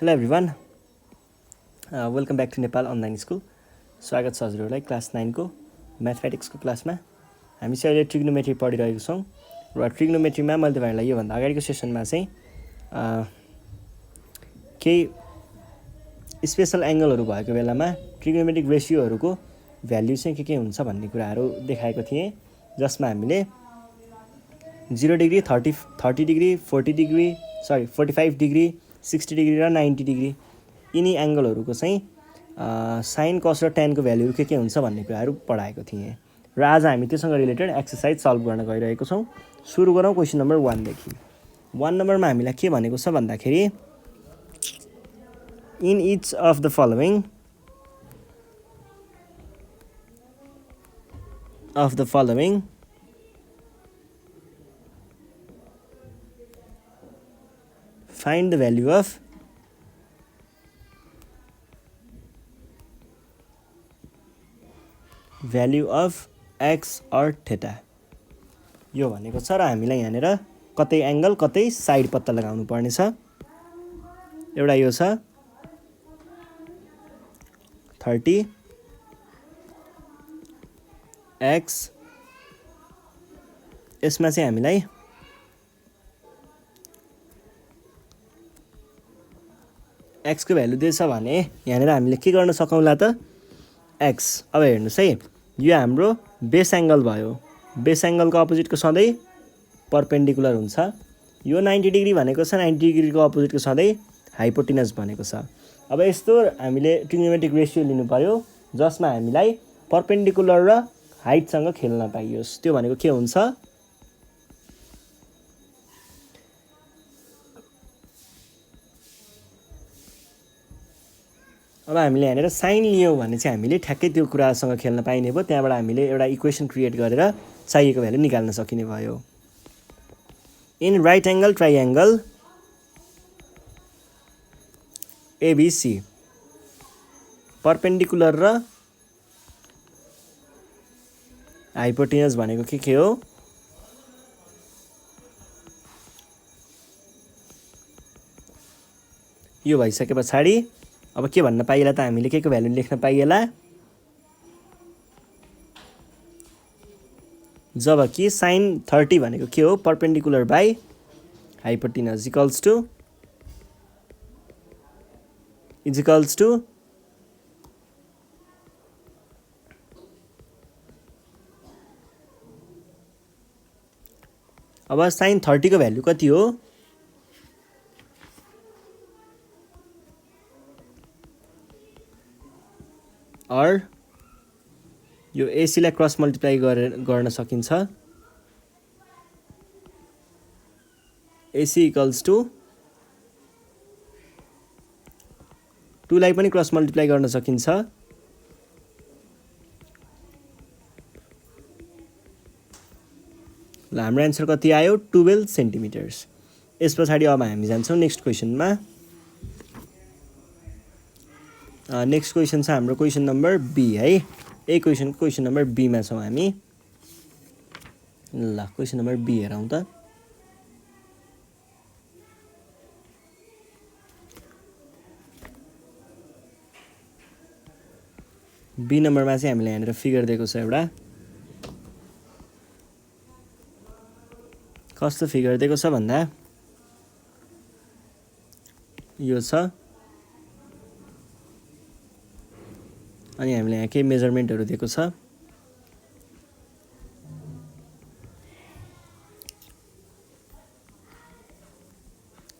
Hello everyone, welcome back to Nepal online school. स्वागत छ हजुरहरूलाई क्लास 9 को म्याथमेटिक्सको क्लासमा। हामी चाहिँ अहिले ट्रिग्नोमेट्री पढिरहेको छौँ र ट्रिग्नोमेट्रीमा मैले तपाईँहरूलाई योभन्दा अगाडिको सेसनमा चाहिँ केही स्पेसल एङ्गलहरू भएको बेलामा ट्रिग्नोमेट्रिक रेसियोहरूको भ्याल्यु चाहिँ के हुन्छ भन्ने कुराहरू देखाएको थिएँ, जसमा हामीले 0 डिग्री 30 डिग्री 45 डिग्री 60 डिग्री र 90 डिग्री यिनी एङ्गलहरूको चाहिँ साइन कस र ट्यानको भ्याल्युहरू के हुन्छ भन्ने कुराहरू पढाएको थिएँ र आज हामी त्योसँग रिलेटेड एक्सर्साइज सल्भ गर्न गइरहेको छौँ। सुरु गरौँ क्वेसन नम्बर 1 देखि। 1 नम्बरमा हामीलाई के भनेको छ भन्दाखेरि in each of the following find the value of x or theta। यो भनेको छ र हामीलाई यहाँनिर कतै एङ्गल कतै साइड पत्ता लगाउनु पर्ने छ। एउटा यो छ 30 x, यसमा चाहिँ हामीलाई x को भ्यालु दिएछ भने यहाँनिर हामीले के गर्न सकौँला त x। अब हेर्नुहोस् है, यो हाम्रो बेस एङ्गल भयो। बेस एङ्गलको अपोजिटको सधैँ परपेन्डिकुलर हुन्छ। यो 90 डिग्री भनेको छ, 90 डिग्रीको अपोजिटको सधैँ हाइपोटेनस भनेको छ। अब यस्तो हामीले ट्रिग्नोमेट्रिक रेसियो लिनु पर्यो जसमा हामीलाई परपेन्डिकुलर र हाइटसँग खेल्न पाइयोस्। त्यो भनेको के हुन्छ, अब हामीले यहाँनिर साइन लियौँ भने चाहिँ हामीले ठ्याक्कै त्यो कुरासँग खेल्न पाइने भयो। त्यहाँबाट हामीले एउटा इक्वेसन क्रिएट गरेर चाहिएको भ्यालु निकाल्न सकिने भयो। In right angle triangle ABC perpendicular र हाइपोटेनस भनेको के हो, यो भइसके पछाडि अब के भन्न पाइएला त हामीले के को भ्यालु लेख्न पाइएला, जब कि साइन 30 भनेको के हो, perpendicular by hypotenuse equals to अब साइन 30 को भ्यालु कति हो, और यो एसीलाई क्रस मल्टिप्लाई गर्न सकिन्छ। एसी इक्वल्स टु 2 लाई पनि क्रस मल्टिप्लाई गर्न सकिन्छ। ल हाम्रो एन्सर कति आयो, 12 सेन्टिमिटर्स। यस पछाडि अब हामी जान्छौँ नेक्स्ट क्वेसनमा। नेक्स्ट क्वेसन छ हाम्रो क्वेसन नम्बर बी है। क्वेसन नम्बर बीमा छौँ हामी। ल क्वेसन नम्बर बी हेरौँ त। बी नम्बरमा चाहिँ हामीलाई यहाँनिर फिगर दिएको छ एउटा। कस्तो फिगर दिएको छ भन्दा यो छ, अनि हामीले यहाँ केही मेजरमेन्टहरू दिएको छ।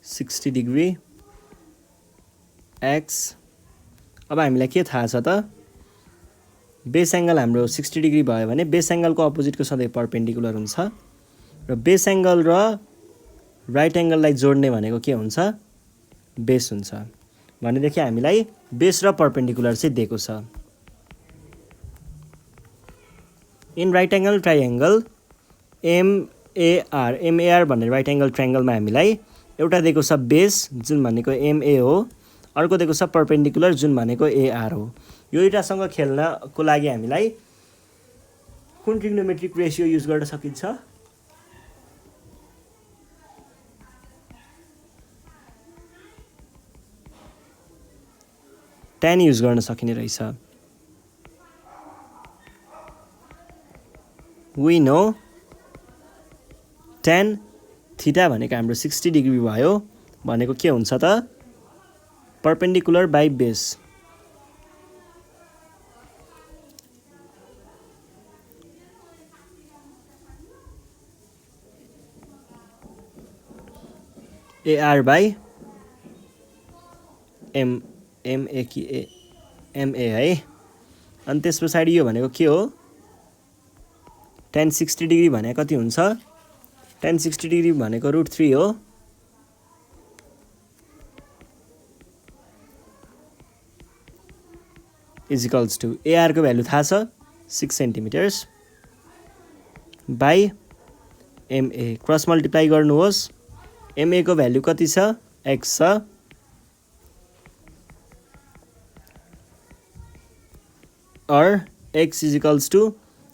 $60 डिग्री एक्स। अब हामीलाई के थाहा छ त, बेस एङ्गल हाम्रो 60 डिग्री भयो भने बेस एङ्गलको अपोजिटको सधैँ परपेन्डिकुलर हुन्छ र बेस एङ्गल र राइट एङ्गललाई जोड्ने भनेको के हुन्छ, बेस हुन्छ। भनेदेखि हामीलाई बेस र परपेन्डिकुलर चाहिँ दिएको छ। इन राइट एङ्गल ट्राइएङ्गल एमएआर भन्ने राइट एङ्गल ट्राइएङ्गलमा हामीलाई एउटा दिएको छ बेस जुन भनेको एमए हो, अर्को दिएको छ परपेन्डिकुलर जुन भनेको एआर हो। यो दुईटासँग खेल्नको लागि हामीलाई कुन ट्रिग्नोमेट्रिक रेसियो युज गर्न सकिन्छ, tan युज गर्न सकिने रहेछ। we know tan थीटा भनेको हाम्रो 60 डिग्री भयो भनेको के हुन्छ त perpendicular by base. AR by MA कि MA है। अनि त्यस पछाडि यो भनेको के हो tan 60 डिग्री भनेको कति हुन्छ tan 60 डिग्री भनेको √3 हो इज इक्वल्स टु AR को भ्यालु थाहा छ 6 सेन्टिमिटर्स बाई MA क्रस मल्टिप्लाई गर्नुहोस् MA को भ्यालु कति छ x छ और x इज इक्वल्स टु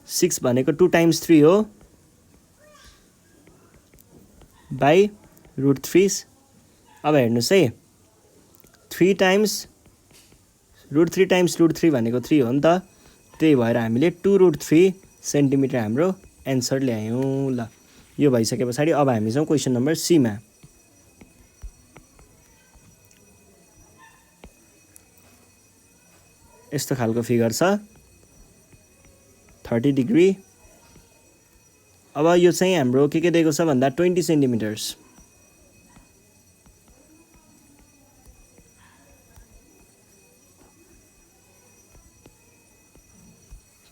6 भनेको 2 टाइम्स 3 हो बाई √3। अब हेर्नुहोस् है 3 टाइम्स √3 टाइम्स √3 भनेको 3 हो नि त त्यही भएर हामीले 2√3 सेन्टिमिटर हाम्रो एन्सर ल्यायौँ। ल यो भइसके पछाडि अब हामी जाउँ क्वेसन नम्बर सी मा। यस्तो खालको फिगर छ 30 डिग्री। अब यो चाहिँ हाम्रो के दिएको छ भन्दा 20 सेन्टिमिटर्स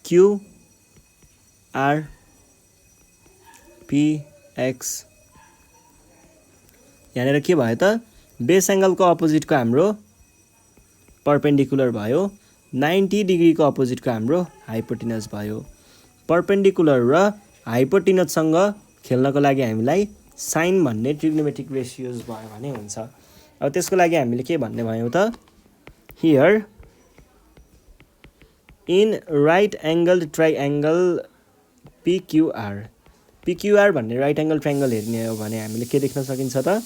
QR PX यहाँनिर के भयो त बेस एङ्गलको अपोजिटको हाम्रो परपेन्डिकुलर भयो 90 डिग्रीको अपोजिटको हाम्रो हाइपोटेनस भयो। परपेन्डिकुलर र हाइपोटेनससँग खेल्नको लागि हामीलाई साइन भन्ने ट्रिग्नोमेट्रिक रेसियोज भयो भने हुन्छ। अब त्यसको लागि हामीले के भन्ने भयौँ त here in right angle triangle PQR भन्ने राइट एङ्गल ट्राइएङ्गल हेर्ने हो भने हामीले के देख्न सकिन्छ त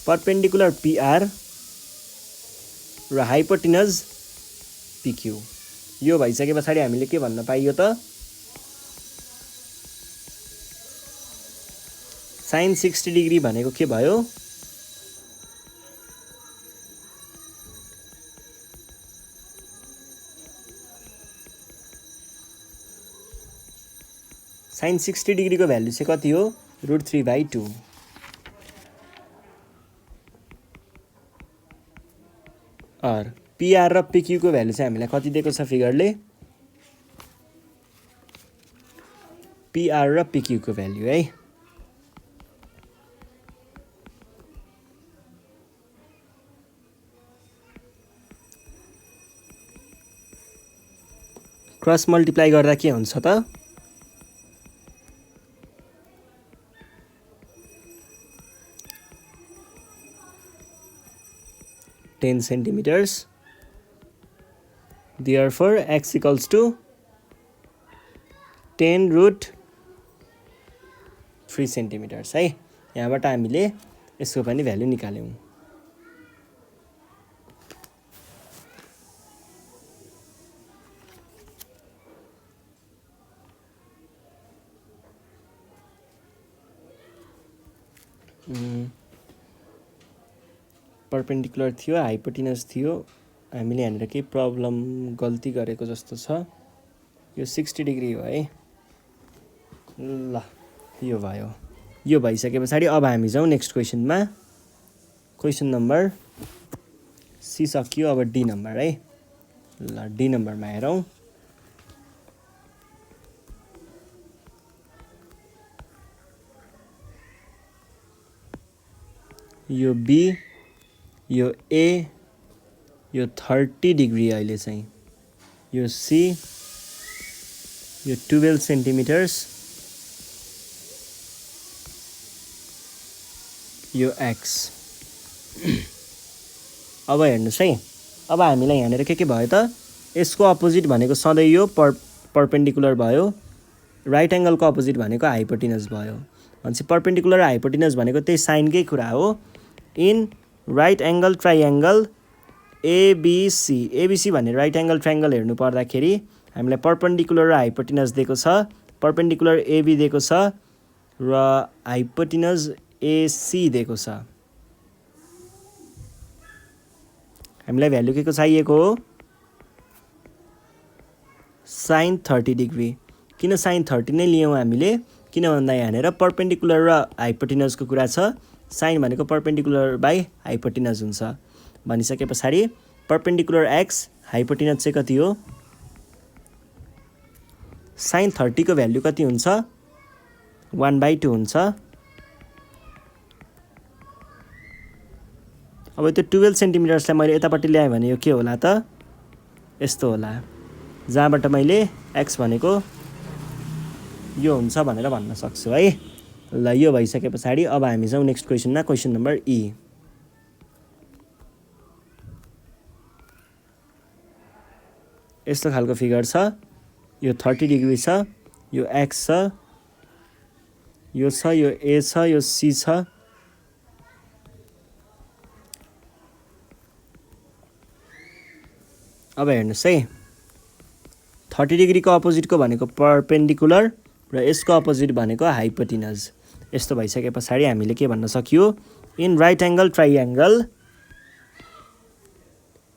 परपेन्डिकुलर PR र हाइपोटेनस PQ। यो भइसके पछाडि हामीले के भन्न पाइयो त साइन 60 डिग्री भनेको के भयो साइन 60 डिग्रीको भ्यालु चाहिँ कति हो √3/2 और PR र PQ को भ्यालु चाहिँ हामीलाई कति दिएको छ फिगरले PR र PQ को भ्यालु है क्रस मल्टिप्लाई गर्दा के हुन्छ त 10 centimeters. Therefore, x equals to 10√3 centimeters है। यहाँबाट हामीले यसको पनि भ्यालु निकाल्यौं। परपेन्डिकुलर थियो हाइपोटेनस थियो हामीले यहाँनिर केही प्रब्लम गल्ती गरेको जस्तो छ यो 60 डिग्री हो है ल यो भयो यो भइसके पछाडि अब हामी जाउँ नेक्स्ट क्वेशनमा क्वेशन नम्बर सी सकियो अब डी नम्बर है ल डी नम्बरमा हेरौँ यो बी यो ए यो 30 डिग्री अहिले चाहिँ यो सी यो 12 सेन्टिमिटर्स यो एक्स अब हेर्नुस् है अब हामीलाई यहाँनिर के भयो त यसको अपोजिट भनेको सधैँ यो परपेन्डिकुलर भयो राइट एंगलको अपोजिट भनेको हाइपोटेनस भयो भनेपछि परपेन्डिकुलर हाइपोटेनस भनेको त्यही साइनकै कुरा हो in right angle triangle ABC ABC भन्ने राइट एङ्गल ट्रायङ्गल हेर्नु पर्दाखेरि हामीलाई पर्पेन्डिकुलर र हाइपोटेनस दिएको छ। पर्पेन्डिकुलर एबी दिएको छ र हाइपोटेनस एसी दिएको छ। हामीलाई भ्यालु के को चाहिएको हो? sin 30 degree. किन sin 30 नै लियौँ हामीले? किन भन्दा यहाँनिर पर्पेन्डिकुलर र हाइपोटेनसको कुरा छ। sin भनेको पर्पेन्डिकुलर बाई हाइपोटेनस हुन्छ। भनिसके पछाडि पर्पेन्डिकुलर x हाइपोटेनस चाहिँ कति हो? sin 30 को भ्यालु कति हुन्छ? 1/2 हुन्छ। अब त्यो 12 सेन्टिमिटर्सलाई मैले यतापट्टि ल्याएँ भने यो के होला त? यस्तो होला, जहाँबाट मैले x भनेको यो हुन्छ भनेर भन्न सक्छु है। ल यो भइसके पछाडि अब हामी जाउँ नेक्स्ट क्वेसनमा, क्वेसन नम्बर ई। यस्तो खालको फिगर छ, यो 30 डिग्री छ, यो x छ, यो छ, यो a छ, यो c छ। अब हेर्नुहोस् है, 30 डिग्रीको अपोजिटको भनेको पर्पेन्डिकुलर र यसको अपोजिट भनेको हाइपोटेनस। यस्तो भइसके पछाडि हामीले के भन्न सकियो? In right angle triangle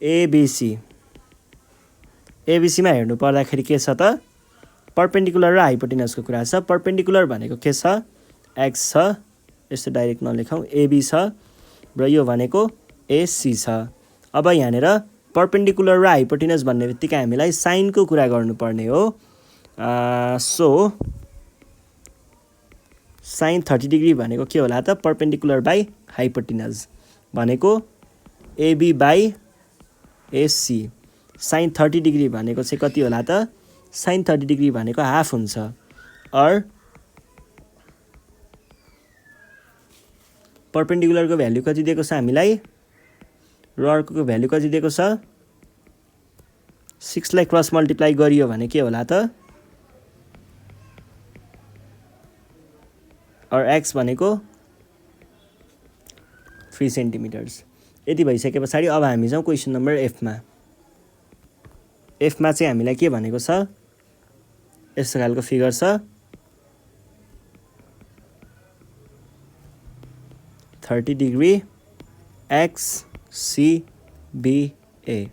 ABC. एबिसीमा हेर्नु पर्दाखेरि के छ त? पर्पेन्डिकुलर र हाइपोटेनसको कुरा छ। पर्पेन्डिकुलर भनेको के छ? x छ, यस्तो डाइरेक्ट नलेखौँ, एबी छ र यो भनेको एसी छ। अब यहाँनिर पर्पेन्डिकुलर र हाइपोटेनस भन्ने बित्तिकै हामीलाई साइनको कुरा गर्नुपर्ने हो। सो sin 30 डिग्री भनेको के होला त? पर्पेन्डिकुलर बाई हाइपोटेनस भनेको AB by AC. sin 30 degree भनेको चाहिँ कति होला त? sin 30 डिग्री भनेको हाफ हुन्छ। अर पर्पेन्डिकुलरको भ्यालु कति दिएको छ हामीलाई? र अर्को भ्यालु कति दिएको छ? 6 लाई क्रस मल्टिप्लाई गरियो भने के होला त? और x भनेको 3 सेन्टिमिटर्स। यति भइसके पछाडि अब हामी जाउँ क्वेसन नम्बर एफमा। एफमा चाहिँ हामीलाई के भनेको छ? यस्तो खालको फिगर छ, 30 डिग्री एक्स सी बी ए।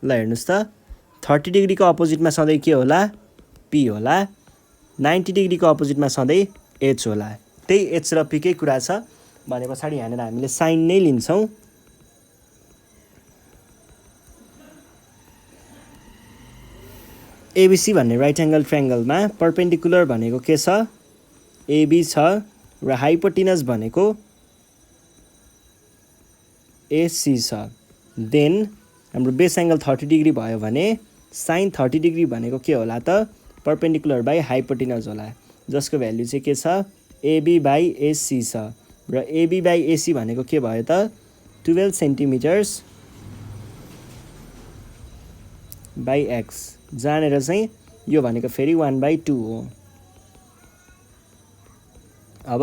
ल हेर्नुहोस् त, 30 डिग्रीको अपोजिटमा सधैँ के होला? पी होला। 90 डिग्रीको अपोजिटमा सधैँ एच होला। त्यही एच र पीकै कुरा छ भने पछाडि यहाँनिर हामीले साइन नै लिन्छौँ। एबिसी भन्ने राइट एङ्गल ट्रायङ्गलमा पर्पेन्डिकुलर भनेको के छ? एबी छ र हाइपोटेनस भनेको एसी छ। देन हाम्रो बेस एङ्गल 30 डिग्री भयो भने साइन 30 डिग्री भनेको के होला त? पर्पेन्डिकुलर बाई हाइपोटेनस होला, जसको भ्यालु चाहिँ के छ? एबी बाई एसी छ। र एबी बाई एसी भनेको के भयो त? 12 सेन्टिमिटर्स बाई एक्स, जहाँनिर चाहिँ यो भनेको फेरि 1/2 हो। अब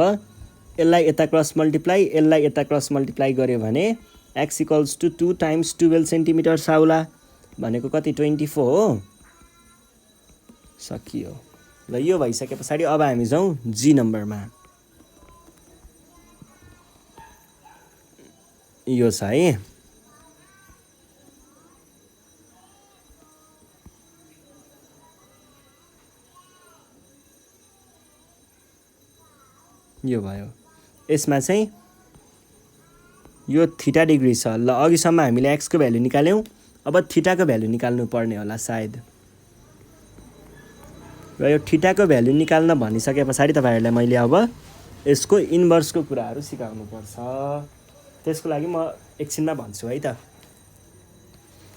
यसलाई यता क्रस मल्टिप्लाई, यसलाई यता क्रस मल्टिप्लाई गऱ्यो भने x equals to 2 times 12 centimetres आउला भनेको कति? 24 हो। सकियो। ल यो भइसके पछाडि अब हामी जाउँ जी नम्बरमा। यो छ है, यो भयो। यसमा चाहिँ यो थीटा डिग्री छ। ल अघिसम्म हामीले x को भ्यालु निकाल्यौँ, अब थीटाको भ्यालु निकाल्नु पर्ने होला सायद। र यो थीटाको भ्यालु निकाल्न भनिसके पछाडि तपाईहरुलाई मैले अब यसको इन्भर्सको कुराहरू सिकाउनु पर्छ। त्यसको लागि म एकछिनमा भन्छु है त।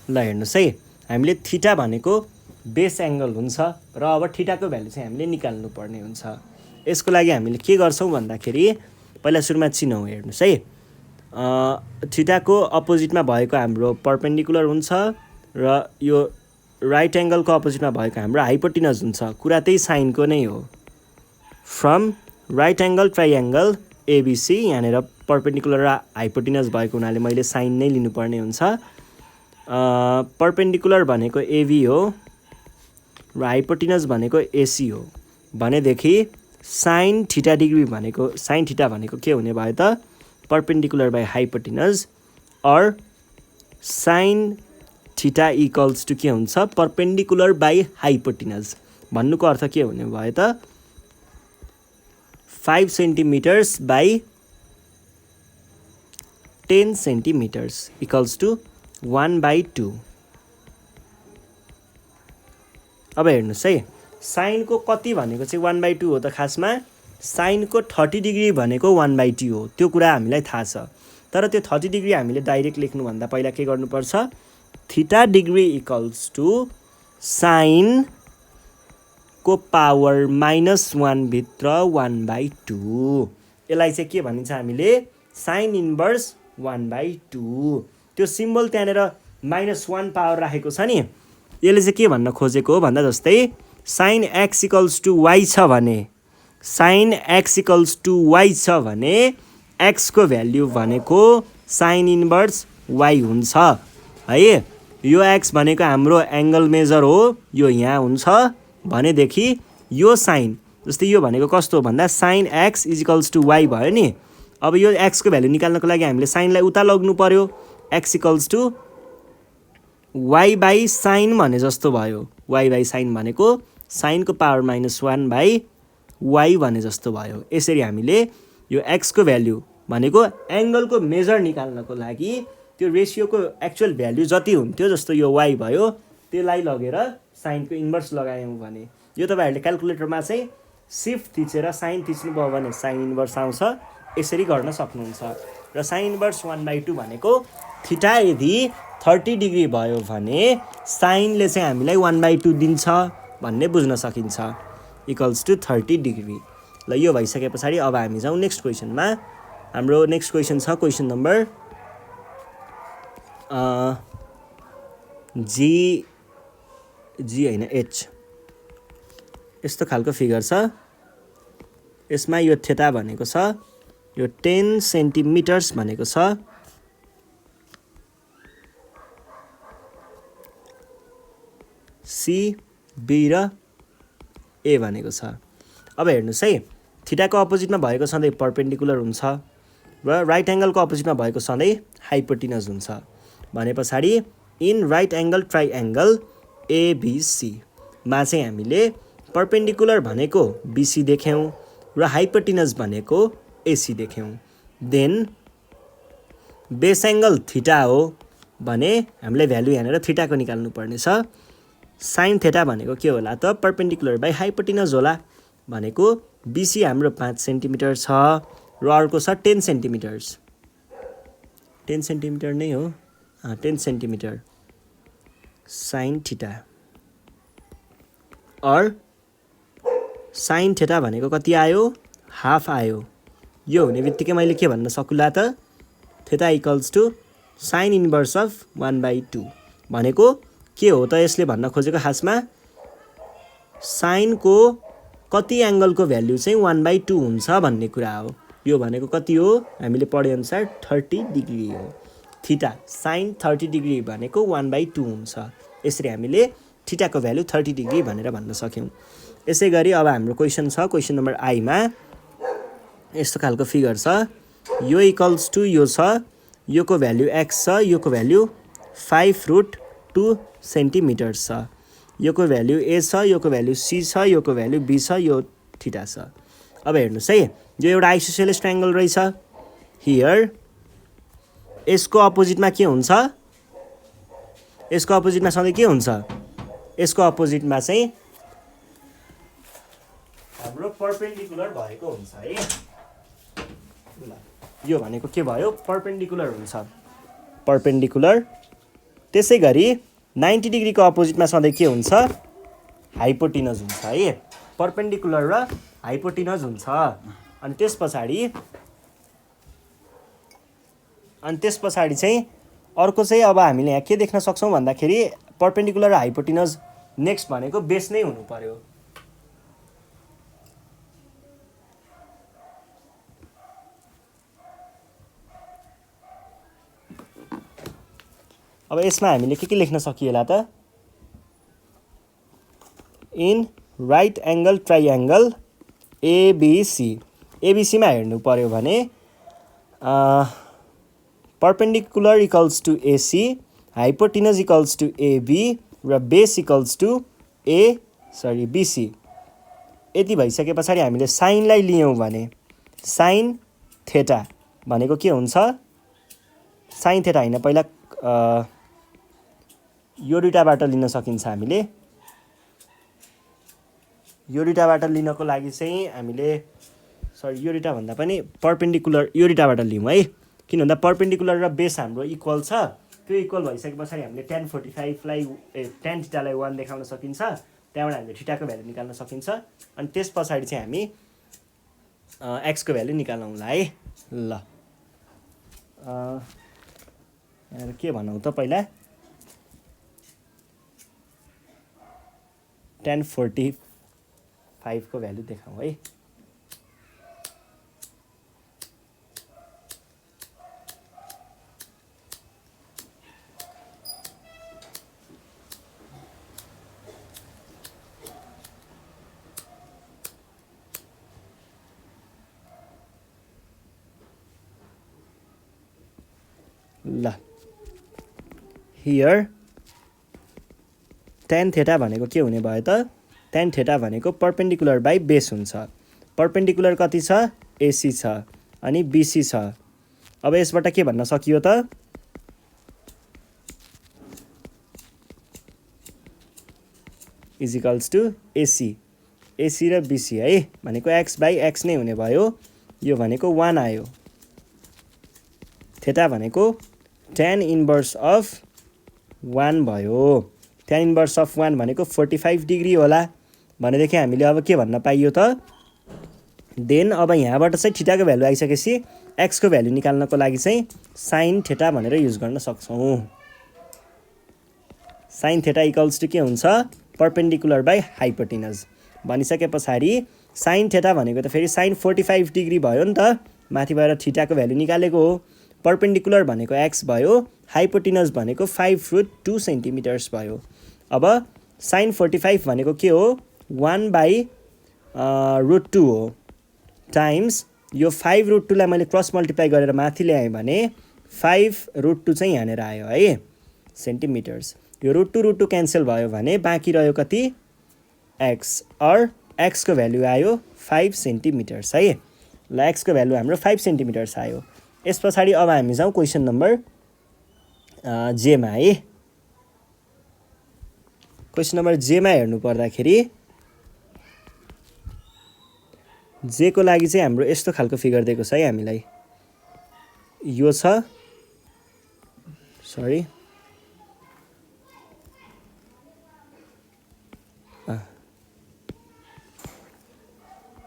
ल हेर्नुस् है, हामीले थीटा भनेको बेस एङ्गल हुन्छ र अब थीटाको भ्यालु चाहिँ हामीले निकाल्नु पर्ने हुन्छ। यसको लागि हामीले के गर्छौं भन्दाखेरि पहिला सुरुमा चिनौं। हेर्नुस् है, थीटाको अपोजिटमा भएको हाम्रो पर्पेन्डिकुलर हुन्छ र यो राइट एङ्गलको अपोजिटमा भएको हाम्रो हाइपोटेनस हुन्छ। कुरा त्यही साइनको नै हो। From right angle triangle ABC, यहाँनिर पर्पेन्डिकुलर र हाइपोटेनस भएको हुनाले मैले साइन नै लिनुपर्ने हुन्छ। पर्पेन्डिकुलर भनेको एबी हो र हाइपोटिनस भनेको एसी हो भनेदेखि साइन थीटा डिग्री भनेको साइन थीटा भनेको के हुने भयो त पर्पेन्डिकुलर बाई हाइपोटिनस अर साइन थीटा इक्वल्स टु के हुन्छ पर्पेन्डिकुलर बाई हाइपोटिनस भन्नुको अर्थ के हुने भयो त 5 centimetres by 10 centimetres equals to 1/2। अब हेर्नुहोस् है साइनको कति भनेको चाहिँ 1/2 हो त खासमा साइनको 30 डिग्री भनेको 1/2 हो त्यो कुरा हामीलाई थाहा छ तर त्यो 30 डिग्री हामीले डाइरेक्ट लेख्नुभन्दा पहिला के गर्नुपर्छ theta degree equals to sine को पावर -1 भित्र 1/2 यसलाई चाहिँ के भनिन्छ हामीले साइन इन्भर्स 1/2 त्यो सिम्बल त्यहाँनिर -1 पावर राखेको छ नि यसले चाहिँ के भन्न खोजेको हो भन्दा जस्तै sine X equals to Y छ भने sine X equals to Y छ भने एक्सको भ्याल्यु भनेको साइन इन्भर्स वाइ हुन्छ है यो एक्स भनेको हाम्रो एङ्गल मेजर हो यो यहाँ हुन्छ भनेदेखि यो साइन जस्तै यो भनेको कस्तो हो भन्दा sine X is equals to Y भयो नि अब यो एक्सको भ्याल्यु निकाल्नको लागि हामीले साइनलाई उता लग्नु पर्यो X equals to Y by sine भने जस्तो भयो वाइ बाई साइन भनेको साइनको पावर -1 बाई वाइ भने जस्तो भयो यसरी हामीले यो एक्सको भ्याल्यु भनेको एङ्गलको मेजर निकाल्नको लागि त्यो रेसियोको एक्चुअल भ्याल्यु जति हुन्थ्यो जस्तो यो वाइ भयो त्यसलाई लगेर साइनको इन्भर्स लगायौँ भने यो तपाईँहरूले क्यालकुलेटरमा चाहिँ सिफ्ट थिचेर साइन थिच्नुभयो भने साइन इन्भर्स आउँछ यसरी गर्न सक्नुहुन्छ र साइन इन्भर्स 1/2 भनेको थीटा यदि 30 डिग्री भयो भने साइनले चाहिँ हामीलाई 1/2 दिन्छ भन्ने बुझ्न सकिन्छ इक्वल्स टु 30 डिग्री ल यो भइसके पछाडि अब हामी जाउँ नेक्स्ट क्वेसनमा हाम्रो नेक्स्ट क्वेसन छ क्वेसन नम्बर जी होइन एच यस्तो खालको फिगर छ यसमा यो थीटा भनेको छ यो 10 सेन्टिमिटर्स भनेको छ सी बी र ए भनेको छ अब हेर्नुहोस् है थीटाको अपोजिटमा भएको सधैँ पर्पेन्डिकुलर हुन्छ र राइट एङ्गलको अपोजिटमा भएको सधैँ हाइपोटिनस हुन्छ भने पछाडि इन राइट एङ्गल ट्राइएङ्गल एबिसीमा चाहिँ हामीले पर्पेन्डिकुलर भनेको बिसी देख्यौँ र हाइपोटिनस भनेको एसी देख्यौँ देन बेस एङ्गल थीटा हो भने हामीलाई भ्यालु यहाँनिर थीटाको निकाल्नु पर्नेछ साइन थीटा भनेको के होला त पर्पेन्डिकुलर बाई हाइपोटिनस होला भनेको बिसी हाम्रो 5 सेन्टिमिटर छ र अर्को छ 10 सेन्टिमिटर्स 10 सेन्टिमिटर नै हो 10 सेन्टिमिटर साइन थीटा और साइन थीटा भनेको कति आयो हाफ आयो यो हुने बित्तिकै मैले के भन्न सकुला त theta equals to sine inverse of 1/2 भनेको के हो त यसले भन्न खोजेको खासमा साइनको कति एङ्गलको भ्याल्यु चाहिँ 1/2 हुन्छ भन्ने कुरा हो यो भनेको कति हो हामीले पढे अनुसार 30 डिग्री हो थीटा साइन 30 डिग्री भनेको 1/2 हुन्छ यसरी हामीले थीटाको भ्यालु 30 डिग्री भनेर भन्न सक्यौँ यसै गरी अब हाम्रो क्वेसन छ क्वेसन नम्बर आईमा यस्तो खालको फिगर छ यो इक्वल्स टु यो छ योको भ्यालु एक्स छ योको भ्यालु 5√2 सेन्टिमिटर्स छ योको भ्यालु ए छ योको भ्यालु सी छ योको भ्यालु बी छ यो थीटा छ अब हेर्नुहोस् है यो एउटा आइसोसेलेस ट्रायङ्गल रहेछ हियर यसको अपोजिटमा के हुन्छ यसको अपोजिटमा सधैँ के हुन्छ यसको अपोजिटमा चाहिँ हाम्रो पर्पेन्डिकुलर भएको हुन्छ है ल यो भनेको के भयो पर्पेन्डिकुलर हुन्छ पर्पेन्डिकुलर त्यसै गरी 90 डिग्रीको अपोजिटमा सधैँ के हुन्छ हाइपोटिनस हुन्छ है पर्पेन्डिकुलर र हाइपोटिनस हुन्छ अनि त्यस पछाडि चाहिँ अर्को चाहिँ अब हामीले यहाँ के देख्न सक्छौँ भन्दाखेरि पर्पेन्डिकुलर र हाइपोटिनस नेक्स्ट भनेको बेस नै हुनु पर्यो अब यसमा हामीले के लेख्न सकिएला त in right angle triangle ABC एबीसीमा हेर्नु पर्यो भने perpendicular equals to AC hypotenuse equals to AB र बेस इक्वल्स टु बीसी यति भइसके पछाडि हामीले साइनलाई लियौं भने साइन थेटा भनेको के हुन्छ साइन थेटा हैन पहिला यो दुईटाबाट लिन सकिन्छ हामीले यो दुईटाबाट लिनको लागि चाहिँ हामीले यो दुईटा भन्दा पनि परपेंडिकुलर यो दुईटाबाट लियौं है किन भन्दा परपेंडिकुलर र बेस हाम्रो इक्वल छ त्यो इक्वल भइसके पछाडि हामीले tan 45 लाई tan थीटा लाई 1 देखाउन सकिन्छ त्यहाँबाट हामीले थीटाको भ्यालु निकाल्न सकिन्छ अनि त्यस पछाडि चाहिँ हामी x को भ्यालु निकालौँला है ल यहाँ के भनौं त पहिला tan 45 को भ्यालु देखाउँ है ल हियर tan थीटा भनेको के हुने भयो त tan थीटा भनेको परपेंडिकुलर बाइ बेस हुन्छ परपेंडिकुलर कति छ एसी छ अनि बीसी छ अब यसबाट के भन्न सकियो त is equals to AC AC र बीसी है भनेको x बाइ x नै हुने भयो यो भनेको 1 आयो थीटा भनेको tan इन्भर्स अफ 1 भयो tan इन्भर्स अफ 1 भनेको 45 डिग्री होला भनेदेखि हामीले अब के भन्न पाइयो त देन अब यहाँबाट चाहिँ थीटाको भ्यालु आइसकेपछि x को भ्यालु निकाल्नको लागि चाहिँ sin थीटा भनेर युज गर्न सक्छौं sin थीटा इक्वल्स टु के हुन्छ परपेंडिकुलर बाइ हाइपोटेनस भनिसके पछाडि sin थीटा भनेको त फेरि sin 45 डिग्री भयो नि त माथिबाट थीटाको भ्यालु निकालेको हो परपेंडिकुलर भनेको x भयो हाइपोटेनस भनेको 5√2 सेन्टिमिटर्स भयो अब sin 45 भनेको के हो 1/√2 हो टाइम्स यो 5√2 लाई मैले क्रस मल्टिप्लाई गरेर माथि ल्याएँ भने 5√2 चाहिँ यहाँनेर आयो है सेन्टिमिटर्स यो √2 क्यान्सल भयो भने बाँकी रह्यो कति x और x को भ्यालु आयो 5 सेन्टिमिटर्स है ल x को भ्यालु हाम्रो 5 सेन्टिमिटर्स आयो यस पछाडि अब हामी जाउँ क्वेशन नम्बर जे मा है क्वेशन नम्बर जे मा हेर्नु पर्दाखेरि जे को लागि चाहिँ हाम्रो यस्तो खालको फिगर दिएको छ है हामीलाई यो छ सरी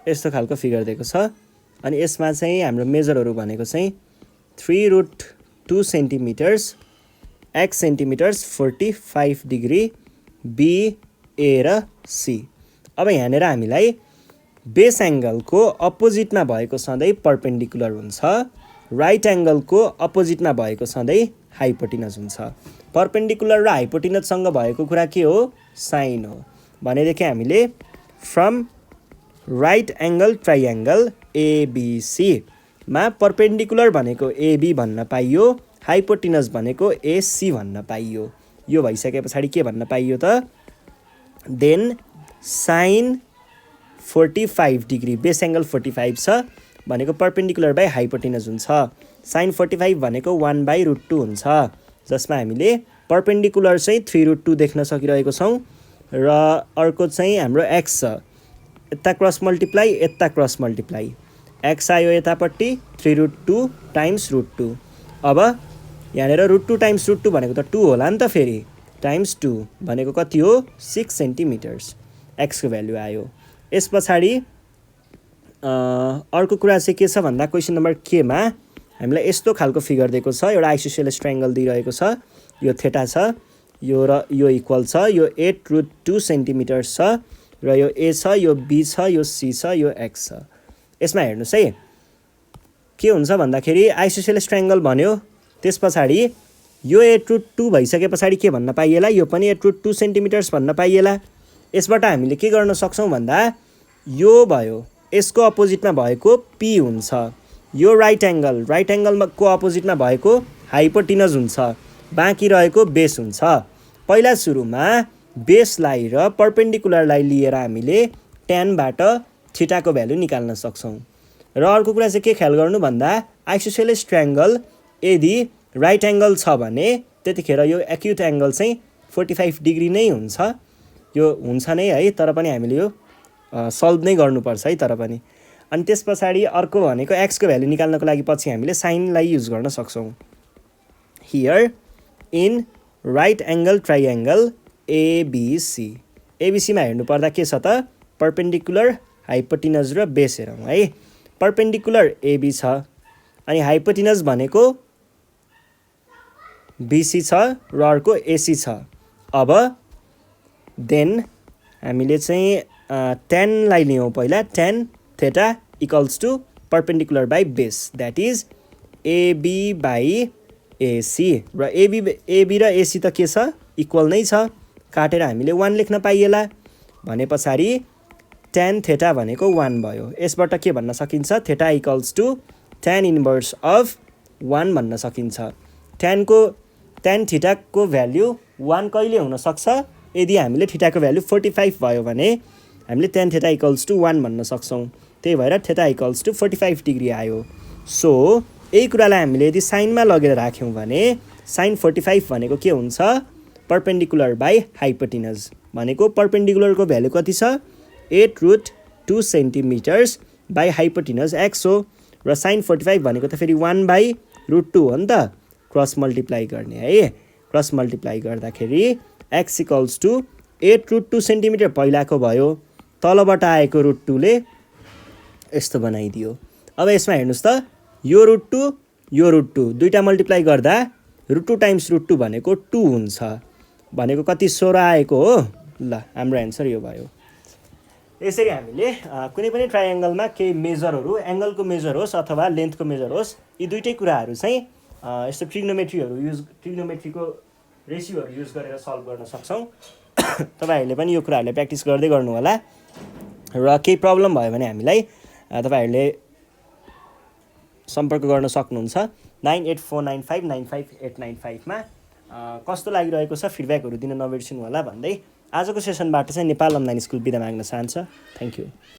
यस्तो खालको फिगर दिएको छ अनि यसमा चाहिँ हाम्रो मेजरहरु भनेको चाहिँ 3√2 सेन्टिमिटर्स x सेन्टिमिटर्स 45 डिग्री b a र c अब यहाँनेर हामीलाई बेस एंगल को अपोजिटमा भएको सधैं परपेंडिकुलर हुन्छ राइट एंगल को अपोजिटमा भएको सधैं हाइपोटेनस हुन्छ परपेंडिकुलर र हाइपोटेनस सँग भएको कुरा के हो साइन हो भनेदेखि हामीले from right angle triangle ABC मा परपेंडिकुलर भनेको एबी भन्न पाइयो हाइपोटेनस भनेको एसी भन्न पाइयो यो भइसके पछाडि के भन्न पाइयो त then sine 45 degree base angle 45 छ भनेको परपेंडिकुलर बाइ हाइपोटेनस हुन्छ साइन 45 भनेको 1/√2 हुन्छ जसमा हामीले परपेंडिकुलर चाहिँ 3√2 देख्न सकिरहेको छौं र अर्को चाहिँ हाम्रो x छ यता क्रस मल्टिप्लाई यता क्रस मल्टिप्लाई x आयो यतापट्टि 3√2 टाइम्स √2 अब यहाँनेर √2 टाइम्स √2 भनेको त 2 होला नि त फेरि टाइम्स 2 भनेको कति हो 6 सेन्टिमिटर्स x को भ्यालु आयो यस पछाडि अर्को कुरा चाहिँ के छ भन्दा क्वेशन नम्बर के मा हामीलाई यस्तो खालको फिगर दिएको छ एउटा आइसोसेलेस ट्रायंगल दिइरहेको छ यो थीटा छ यो र यो इक्वल छ यो 8√2 सेन्टिमिटर्स छ र यो a छ यो b छ यो c छ यो x छ यसमा हेर्नुस् है के हुन्छ भन्दाखेरि आइसोसेलेस ट्रायंगल भन्यो त्यसपछि यो 8√2 भइसके पछाडि के भन्न पाइएला, यो पनि 8√2 सेन्टिमिटर्स भन्न पाइएला। यसबाट हामीले के गर्न सक्छौँ भन्दा यो भयो, यसको अपोजिटमा भएको पी हुन्छ। यो राइट एङ्गलको अपोजिटमा भएको हाइपोटिनज हुन्छ, बाँकी रहेको बेस हुन्छ। पहिला सुरुमा बेसलाई र पर्पेन्डिकुलरलाई लिएर हामीले ट्यानबाट थिटाको भ्यालु निकाल्न सक्छौँ। र अर्को कुरा चाहिँ के ख्याल गर्नु भन्दा आइसोसेलेस ट्रायङ्गल यदि राइट एङ्गल छ भने त्यतिखेर यो एक्युट एङ्गल चाहिँ 45 डिग्री नै हुन्छ। यो हुन्छ नै है, तर पनि हामीले यो सल्भ नै गर्नुपर्छ है तर पनि। अनि त्यस पछाडि अर्को भनेको एक्सको भ्यालु निकाल्नको लागि पछि हामीले साइनलाई युज गर्न सक्छौँ। Here in right angle triangle ABC, एबिसीमा हेर्नु पर्दा के छ त पर्पेन्डिकुलर, हाइपोटिनज र बेस हेरौँ है। पर्पेन्डिकुलर एबी छ अनि हाइपोटिनज भनेको बिसी छ र अर्को एसी छ। अब देन हामीले चाहिँ टेनलाई लियौँ पहिला, tan theta equals to perpendicular by base, that is AB by AC. र एबी र एसी त के छ, इक्वल नै छ, काटेर हामीले 1 लेख्न पाइएला। भने पछाडि टेन थेटा भनेको 1 भयो। यसबाट के भन्न सकिन्छ, theta equals to tan inverse of 1 भन्न सकिन्छ। टेन थीटाको भ्याल्यु 1 कहिले हुनसक्छ, यदि हामीले थीटाको भ्याल्यु 45 भयो भने हामीले टेन थीटा इक्वल्स टु 1 भन्न सक्छौँ। त्यही भएर थीटा इक्वल्स टु 45 डिग्री आयो। सो यही कुरालाई हामीले यदि साइनमा लगेर राख्यौँ भने साइन 45 भनेको के हुन्छ, पर्पेन्डिकुलर बाई हाइपोटिनज भनेको पर्पेन्डिकुलरको भ्यालु कति छ 8√2 सेन्टिमिटर्स बाई हाइपोटिनज एक्स हो। र साइन 45 भनेको त फेरि 1/√2 हो नि त, क्रस मल्टिप्लाई गर्ने है। क्रस मल्टिप्लाई गर्दाखेरि एक्स इक्वल्स टु 8√2 सेन्टिमिटर पहिलाको भयो, तलबाट आएको √2ले यस्तो बनाइदियो। अब यसमा हेर्नुहोस् त, यो √2 दुईटा मल्टिप्लाई गर्दा √2 टाइम्स √2 भनेको 2 हुन्छ, भनेको कति 16 आएको हो। ल हाम्रो एन्सर यो भयो। यसरी हामीले कुनै पनि ट्राइएङ्गलमा केही मेजरहरू, एङ्गलको मेजर होस् अथवा लेन्थको मेजर होस्, यी दुइटै कुराहरू चाहिँ यस्तो ट्रिग्नोमेट्रीको रेसियोहरू युज गरेर सल्भ गर्न सक्छौँ। तपाईँहरूले पनि यो कुराहरूले प्र्याक्टिस गर्दै गर्नु होला। र केही प्रब्लम भयो भने हामीलाई तपाईँहरूले सम्पर्क गर्न सक्नुहुन्छ 9849595895 मा। कस्तो लागिरहेको छ फिडब्याकहरू दिन नबिर्सिनु होला भन्दै आजको सेसनबाट चाहिँ नेपाल अनलाइन स्कुल बिदा माग्न चाहन्छ। Thank you.